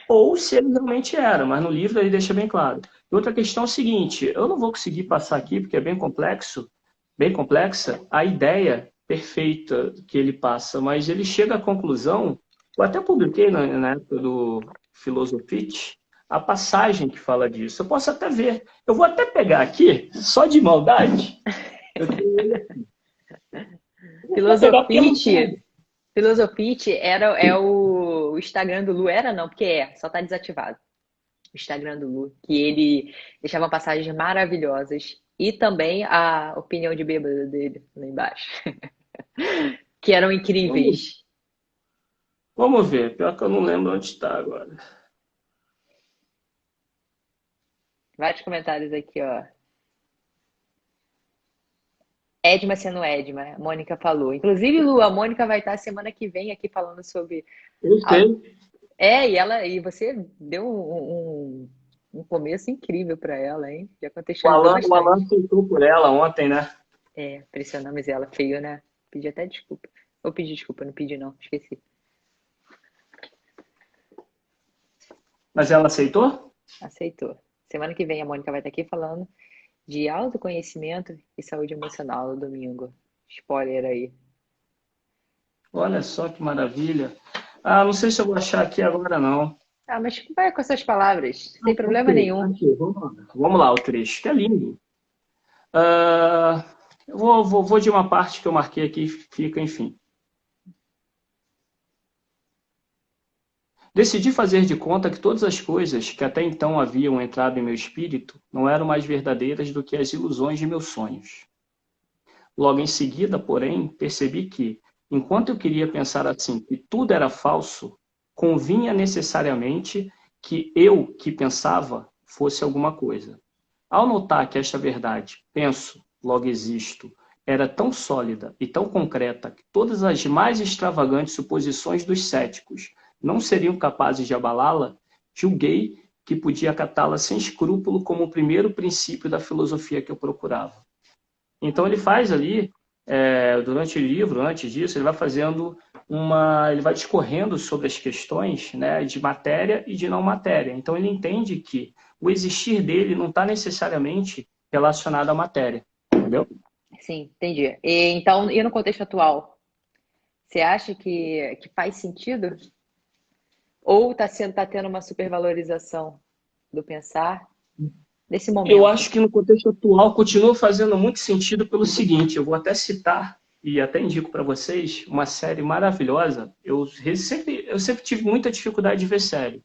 Ou se ele realmente era, mas no livro ele deixa bem claro. E outra questão é o seguinte, eu não vou conseguir passar aqui, porque é bem complexo, bem complexa, a ideia perfeita que ele passa, mas ele chega à conclusão, eu até publiquei na época do Filosofite, a passagem que fala disso. Eu posso até ver, eu vou até pegar aqui, só de maldade, eu tenho ele aqui. Eu vou pegar porque eu não Filosofite, tenho. Filosofite é o Instagram do Lu, era não, porque só tá desativado. O Instagram do Lu, que ele deixava passagens maravilhosas e também a opinião de bêbado dele lá embaixo, que eram Vamos, incríveis. vamos ver, pior que eu não lembro onde está agora. Vários comentários aqui, ó. Edma sendo Edma, a Mônica falou. Inclusive, Lu, a Mônica vai estar semana que vem aqui falando sobre. Eu a- sei. e você deu um começo incrível para ela, hein? Já O contextualizou Alan, o Alan bastante. aceitou por ela ontem, né? Pressionamos ela, feio, né? Pedi até desculpa. Eu pedi desculpa, não pedi não, esqueci. Mas ela aceitou? Aceitou. Semana que vem a Mônica vai estar aqui falando de autoconhecimento e saúde emocional no domingo. Spoiler aí. Olha só que maravilha. Ah, não sei se eu vou achar aqui agora, não. Ah, mas vai com essas palavras, Ah, sem problema nenhum. aqui, vamos lá. Vamos lá, o trecho, que é lindo. Ah, eu vou de uma parte que eu marquei aqui, fica, enfim. Decidi fazer de conta que todas as coisas que até então haviam entrado em meu espírito não eram mais verdadeiras do que as ilusões de meus sonhos. Logo em seguida, porém, percebi que, enquanto eu queria pensar assim, que tudo era falso, convinha necessariamente que eu que pensava fosse alguma coisa. Ao notar que esta verdade, penso, logo existo, era tão sólida e tão concreta que todas as mais extravagantes suposições dos céticos não seriam capazes de abalá-la, julguei que podia acatá-la sem escrúpulo como o primeiro princípio da filosofia que eu procurava. Então ele faz ali, durante o livro, antes disso, ele vai fazendo ele vai discorrendo sobre as questões, né, de matéria e de não matéria. Então ele entende que o existir dele não está necessariamente relacionado à matéria, entendeu? Sim, entendi. Então, e no contexto atual, você acha que faz sentido? Ou tá tendo uma supervalorização do pensar nesse Eu momento? acho que no contexto atual continua fazendo muito sentido pelo seguinte, eu vou até citar e até indico para vocês uma série maravilhosa. Eu sempre tive muita dificuldade de ver série,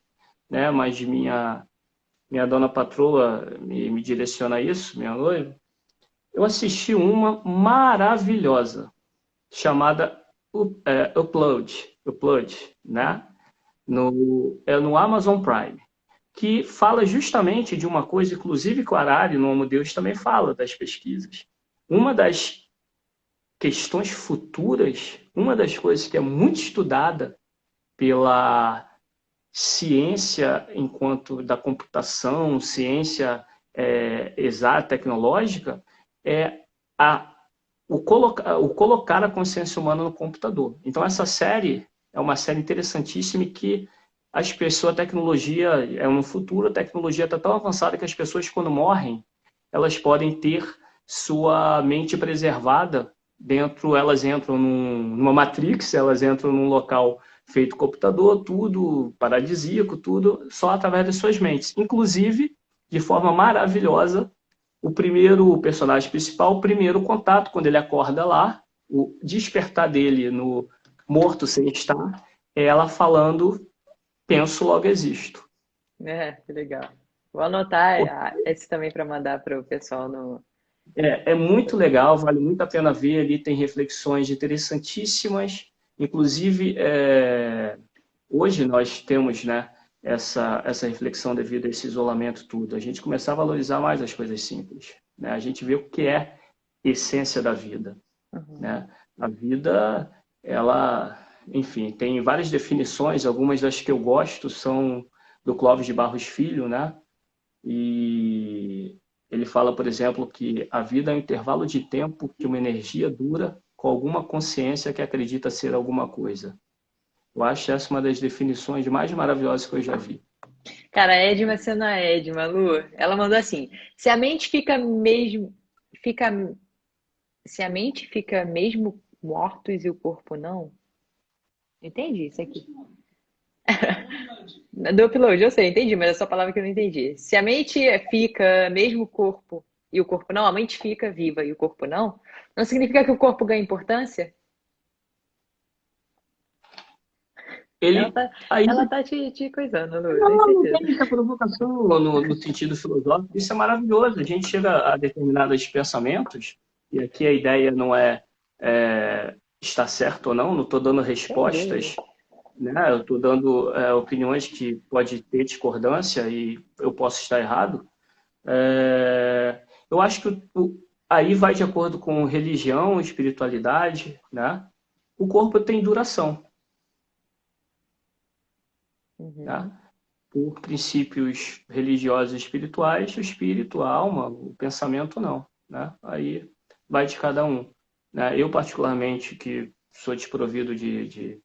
né? Mas minha dona patroa me direciona a isso, minha noiva, eu assisti uma maravilhosa, chamada Upload, né? No Amazon Prime, que fala justamente de uma coisa, inclusive que o Harari, no Homo Deus, também fala das pesquisas. Uma das questões futuras, uma das coisas que é muito estudada pela ciência enquanto da computação, ciência exata, tecnológica, é o colocar a consciência humana no computador. Então, essa série é uma série interessantíssima e que as pessoas, a tecnologia, no futuro, a tecnologia está tão avançada que as pessoas, quando morrem, elas podem ter sua mente preservada dentro, elas entram numa matrix, elas entram num local feito computador, tudo paradisíaco, tudo só através das suas mentes. Inclusive, de forma maravilhosa, o personagem principal, o primeiro contato, quando ele acorda lá, o despertar dele no morto sem estar, é ela falando, penso, logo existo. Que legal. Vou anotar esse também para mandar para o pessoal no. É muito legal, vale muito a pena ver ali, tem reflexões interessantíssimas. Inclusive, hoje nós temos, né, essa reflexão devido a esse isolamento tudo. A gente começar a valorizar mais as coisas simples, né? A gente vê o que é essência da vida, né? A vida, ela, enfim, tem várias definições, algumas das que eu gosto são do Clóvis de Barros Filho, né? E ele fala, por exemplo, que a vida é um intervalo de tempo que uma energia dura com alguma consciência que acredita ser alguma coisa. Eu acho essa uma das definições mais maravilhosas que eu já vi. Cara, a Edma sendo a Edma, Lu, ela mandou assim: se a mente fica, se a mente fica mesmo mortos e o corpo não? Entendi isso aqui. Do upload, eu sei, entendi, mas é só a palavra que eu não entendi. Se a mente fica mesmo o corpo e o corpo não, a mente fica viva e o corpo não, não significa que o corpo ganha importância? Ela Ele tá, aí ela tá te coisando, Lu, eu não, tenho não certeza. tem muita provocação no sentido filosófico. Isso é maravilhoso. A gente chega a determinados pensamentos, e aqui a ideia não é estar certo ou não, não estou dando Sem dúvida. respostas, né? Eu estou dando opiniões que pode ter discordância e eu posso estar errado. Eu acho que aí vai de acordo com religião, espiritualidade, né? O corpo tem duração, né? Uhum. Por princípios religiosos e espirituais, o espírito, a alma, o pensamento não, né? Aí vai de cada um, né? Eu particularmente que sou desprovido de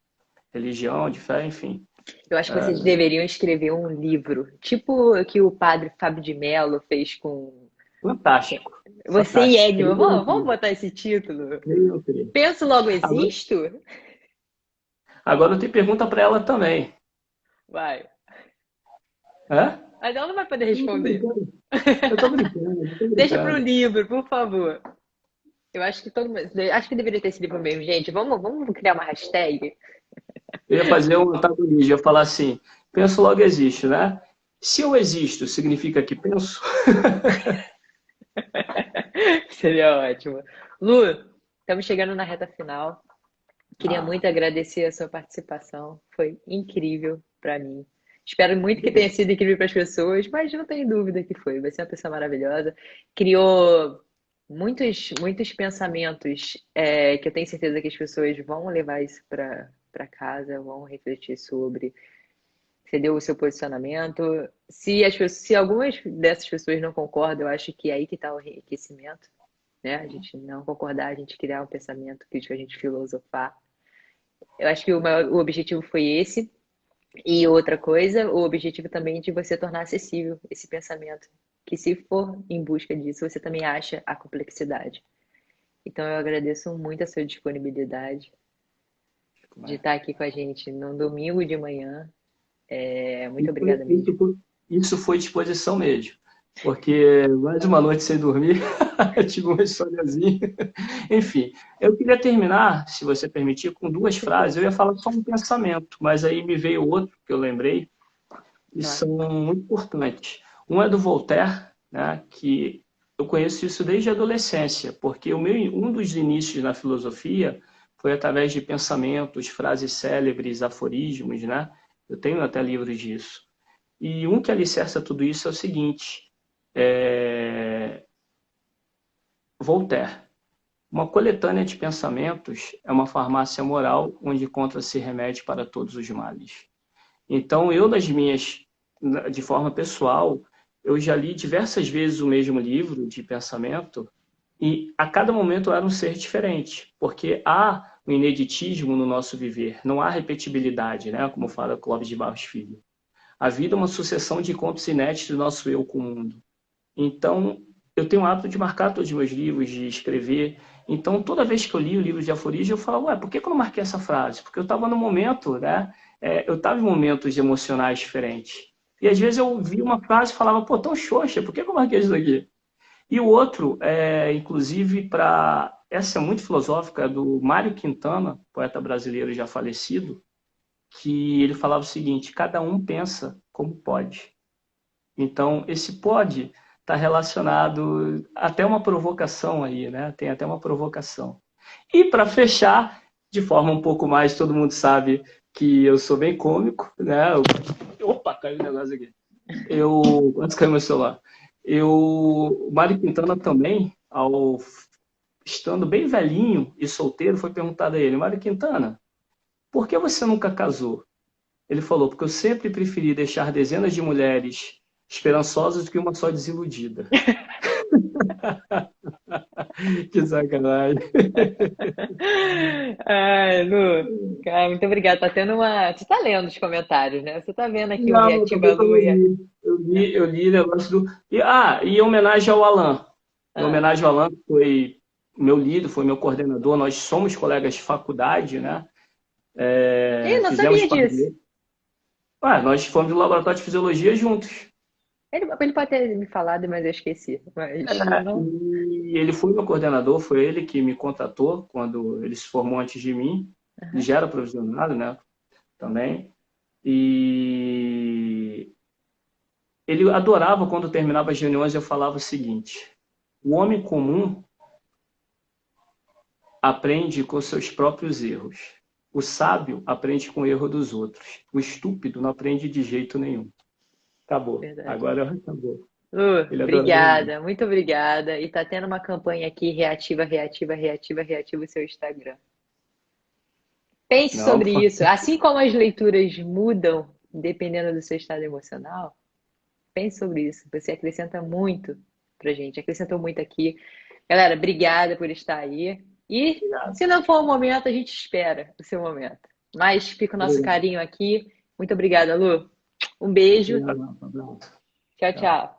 religião, de fé, enfim. Eu acho que vocês deveriam escrever um livro, tipo o que o padre Fábio de Mello fez com Fantástico, você e fantástico. Edma. Vamos botar esse título? Creio, creio. Penso, logo Agora, existo? agora eu tenho pergunta para ela também. Vai. Hã? Mas ela não vai poder Eu tô responder. brincando. Eu tô brincando, eu tô Deixa pro brincando. livro, por favor. Eu acho que todo mundo. Acho que deveria ter esse livro mesmo, gente. Vamos criar uma hashtag? Eu ia fazer um antagonismo, eu ia falar assim, penso logo existe, né? Se eu existo, significa que penso? Seria ótimo. Lu, estamos chegando na reta final. Queria Ah, muito agradecer a sua participação. Foi incrível para mim. Espero muito que tenha obrigado. sido incrível para as pessoas, mas não tenho dúvida que foi. Vai ser uma pessoa maravilhosa. Criou muitos pensamentos que eu tenho certeza que as pessoas vão levar isso para casa, vão refletir sobre. Você deu o seu posicionamento. Se algumas dessas pessoas não concordam, eu acho que é aí que está o enriquecimento, né? A gente não concordar, a gente criar um pensamento crítico, a gente filosofar. Eu acho que o objetivo foi esse. E outra coisa, o objetivo também é de você tornar acessível esse pensamento. Que se for em busca disso, você também acha a complexidade. Então eu agradeço muito a sua disponibilidade de estar aqui com a gente no domingo de manhã. Muito obrigada mesmo. Isso foi disposição mesmo. Porque mais uma noite sem dormir, eu tive uma historiazinha. Enfim, eu queria terminar, se você permitir, com Com duas frases. certeza. Eu ia falar só um pensamento, mas aí me veio outro que eu lembrei, e Claro. são muito importantes. Um é do Voltaire, né, que eu conheço isso desde a adolescência, porque um dos inícios na filosofia foi através de pensamentos, frases célebres, aforismos, né? Eu tenho até livros disso. E um que alicerça tudo isso é o seguinte, Voltaire. Uma coletânea de pensamentos é uma farmácia moral onde encontra-se remédio para todos os males. Então, de forma pessoal, eu já li diversas vezes o mesmo livro de pensamento e a cada momento era um ser diferente, porque há o ineditismo no nosso viver, não há repetibilidade, né? Como fala Clóvis de Barros Filho. A vida é uma sucessão de encontros inéditos do nosso eu com o mundo. Então, eu tenho o hábito de marcar todos os meus livros, de escrever. Então, toda vez que eu li o livro de aforismo, eu falo, ué, por que eu não marquei essa frase? Porque eu estava no momento, né? Eu estava em momentos emocionais diferentes. E às vezes eu vi uma frase e falava, pô, tão xoxa, por que eu marquei isso aqui? E o outro, inclusive, essa é muito filosófica, é do Mário Quintana, poeta brasileiro já falecido, que ele falava o seguinte, cada um pensa como pode. Então, esse pode está relacionado até uma provocação aí, né? Tem até uma provocação. E para fechar, de forma um pouco mais, todo mundo sabe que eu sou bem cômico, né? Opa, caiu o negócio aqui. Antes caiu meu celular. O Mário Quintana também, estando bem velhinho e solteiro, foi perguntado a ele, Mário Quintana, por que você nunca casou? Ele falou, porque eu sempre preferi deixar dezenas de mulheres esperançosas do que uma só desiludida. Que sacanagem. Ai, Lu, cara, muito obrigada. Tá tendo uma. Você tá lendo os comentários, né? Você tá vendo aqui o Não, Reativa acabou que eu Lu não e a... li. Eu li o negócio do. E em homenagem ao Alan. Em Ah. homenagem ao Alan, que foi meu líder, foi meu coordenador, nós somos colegas de faculdade, né? Ih, não Fizemos sabia parte disso. dele. Nós fomos do laboratório de fisiologia juntos. Ele pode ter me falado, mas eu esqueci. Mas não. E ele foi meu coordenador, foi ele que me contatou quando ele se formou antes de mim. Ele Aham. já era provisionado, né? Também. E ele adorava quando terminava as reuniões, eu falava o seguinte: o homem comum aprende com seus próprios erros. O sábio aprende com o erro dos outros. O estúpido não aprende de jeito nenhum. Acabou. Verdade. Agora acabou. Lu, Ele adorava isso. obrigada, muito obrigada. E tá tendo uma campanha aqui, reativa, reativa, reativa, reativa o seu Instagram. Pense Não, sobre isso. Assim como as leituras mudam dependendo do seu estado emocional, pense sobre isso. Você acrescenta muito pra gente, acrescentou muito aqui. Galera, obrigada por estar aí. E obrigado. se não for o momento, a gente espera o seu momento. Mas fica o nosso Obrigado. carinho aqui. Muito obrigada, Lu. Um beijo. Obrigado. Tchau, Tchau. tchau.